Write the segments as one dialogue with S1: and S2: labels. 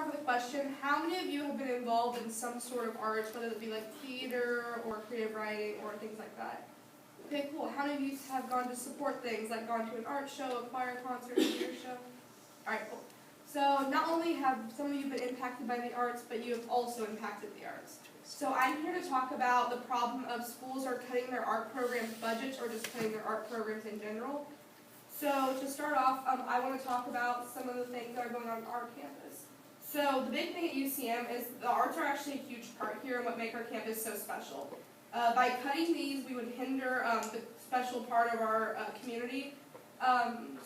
S1: off with a question. How many of you have been involved in some sort of arts, whether it be like theater or creative writing or things like that? Okay, cool. How many of you have gone to support things, like gone to an art show, a choir concert, a theater show? Alright, cool. So not only have some of you been impacted by the arts, but you have also impacted the arts. So I'm here to talk about the problem of schools are cutting their art programs budgets or just cutting their art programs in general. So to start off, I want to talk about some of the things that are going on our campus. So the big thing at UCM is the arts are actually a huge part here and what make our campus so special. By cutting these, we would hinder the special part of our community.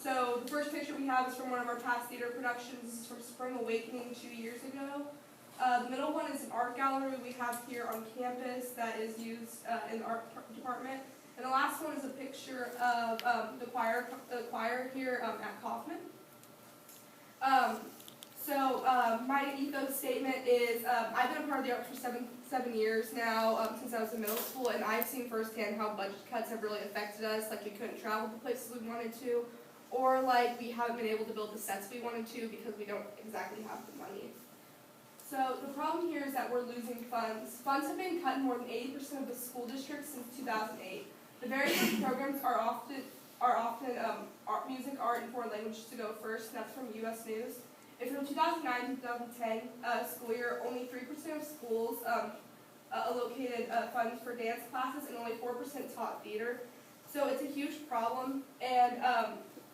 S1: So the first picture we have is from one of our past theater productions. This is from Spring Awakening 2 years ago. The middle one is an art gallery we have here on campus that is used in the art department. And the last one is a picture of the choir here at Kaufman. My ethos statement is I've been a part of the arts for seven years now, since I was in middle school, and I've seen firsthand how budget cuts have really affected us. Like we couldn't travel the places we wanted to, or like we haven't been able to build the sets we wanted to because we don't exactly have the money. So the problem here is that we're losing funds. Funds have been cut in more than 80% of the school districts since 2008. The very first programs are often art, music, art, and foreign languages to go first, and that's from U.S. News. And from 2009 to 2010 school year, only 3% of schools allocated funds for dance classes, and only 4% taught theater. So it's a huge problem. And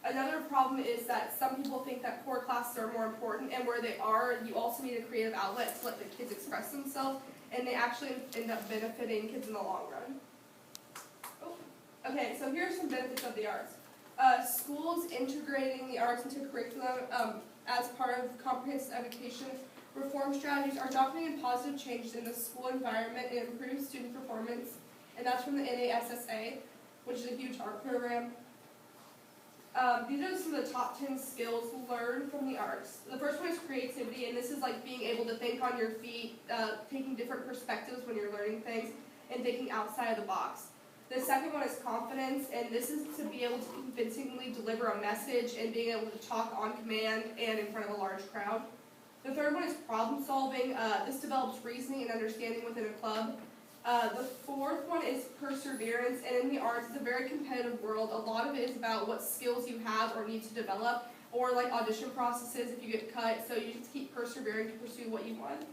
S1: another problem is that some people think that core classes are more important, and where they are, you also need a creative outlet to let the kids express themselves, and they actually end up benefiting kids in the long run. Okay, so here are some benefits of the arts. Schools integrating the arts into curriculum as part of comprehensive education reform strategies are documenting positive changes in the school environment and improving student performance, and that's from the NASSA, which is a huge art program. These are some of the top 10 skills learned from the arts. The first one is creativity, and this is like being able to think on your feet, taking different perspectives when you're learning things, and thinking outside of the box. The second one is confidence, and this is to be able to convincingly deliver a message and being able to talk on command and in front of a large crowd. The third one is problem solving. This develops reasoning and understanding within a club. The fourth one is perseverance, and in the arts, it's a very competitive world. A lot of it is about what skills you have or need to develop, or like audition processes if you get cut, so you just keep persevering to pursue what you want.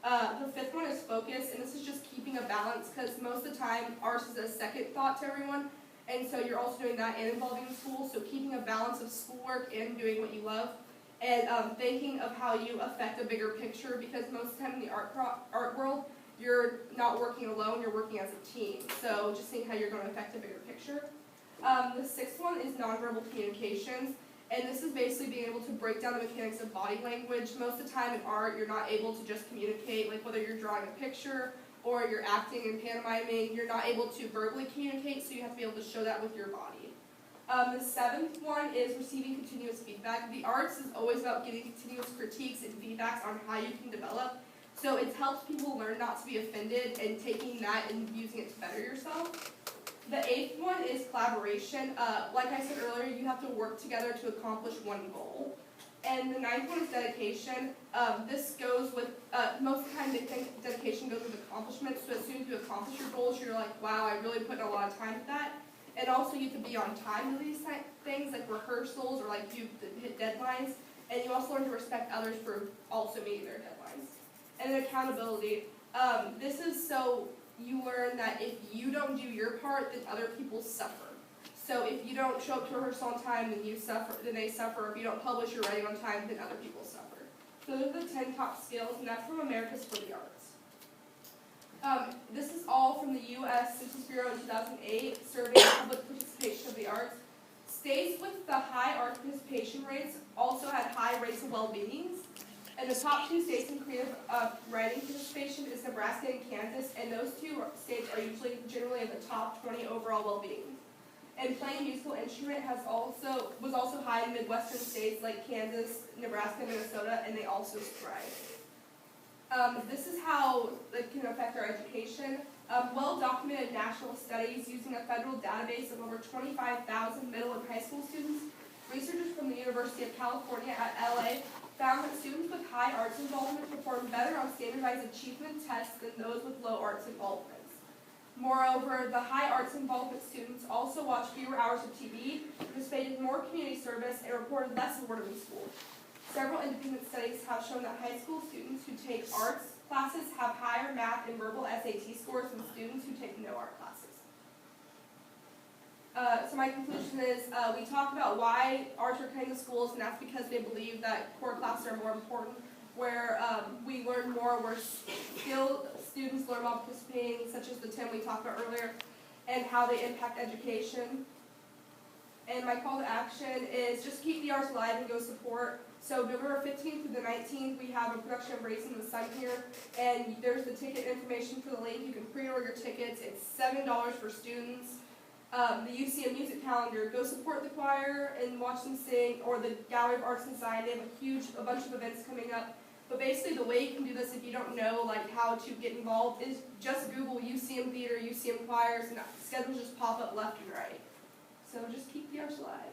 S1: The fifth one is focus, and this is just keeping a balance, because most of the time, arts is a second thought to everyone, and so you're also doing that and involving the school, so keeping a balance of schoolwork and doing what you love, and thinking of how you affect a bigger picture, because most of the time in the art world, you're not working alone, you're working as a team, so just seeing how you're going to affect a bigger picture. The sixth one is nonverbal communications. And this is basically being able to break down the mechanics of body language. Most of the time in art, you're not able to just communicate, like whether you're drawing a picture or you're acting and pantomiming, you're not able to verbally communicate, so you have to be able to show that with your body. The seventh one is receiving continuous feedback. The arts is always about getting continuous critiques and feedbacks on how you can develop. So it helps people learn not to be offended and taking that and using it to better yourself. The eighth one is collaboration. Like I said earlier, you have to work together to accomplish one goal. And the ninth one is dedication. This goes with, most of the time dedication goes with accomplishment, so as soon as you accomplish your goals, you're like, wow, I really put in a lot of time to that. And also you have to be on time to these things, like rehearsals or like you hit deadlines. And you also learn to respect others for also meeting their deadlines. And then accountability. This is so you learn that if you don't do your part, then other people suffer. So if you don't show up to rehearsal on time, then you suffer. Then they suffer. If you don't publish your writing on time, then other people suffer. So those are the 10 top skills, and that's from America's for the Arts. This is all from the U.S. Census Bureau in 2008, surveying public participation of the arts. States with the high arts participation rates also had high rates of well-being. And the top 2 states in creative writing participation is Nebraska and Kansas, and those 2 states are generally in the top 20 overall well-being. And playing a musical instrument was also high in Midwestern states like Kansas, Nebraska, and Minnesota, and they also thrive. This is how it can affect our education. Well-documented national studies using a federal database of over 25,000 middle and high school students. Researchers from the University of California at LA found that students with high arts involvement perform better on standardized achievement tests than those with low arts involvement. Moreover, the high arts involvement students also watched fewer hours of TV, participated in more community service, and reported less boredom in school. Several independent studies have shown that high school students who take arts classes have higher math and verbal SAT scores than students who take no art classes. So my conclusion is we talked about why arts are cutting the schools, and that's because they believe that core classes are more important, where we learn more, where skilled students learn while participating, such as the 10 we talked about earlier, and how they impact education. And my call to action is just keep the arts alive and go support. So November 15th through the 19th, we have a production of Raising the Sun here, and there's the ticket information for the link. You can pre-order your tickets. It's $7 for students. The UCM music calendar, go support the choir and watch them sing, or the Gallery of Arts and Design. They have a bunch of events coming up. But basically the way you can do this if you don't know like how to get involved is just Google UCM theater, UCM choirs, and schedules just pop up left and right. So just keep the arts alive.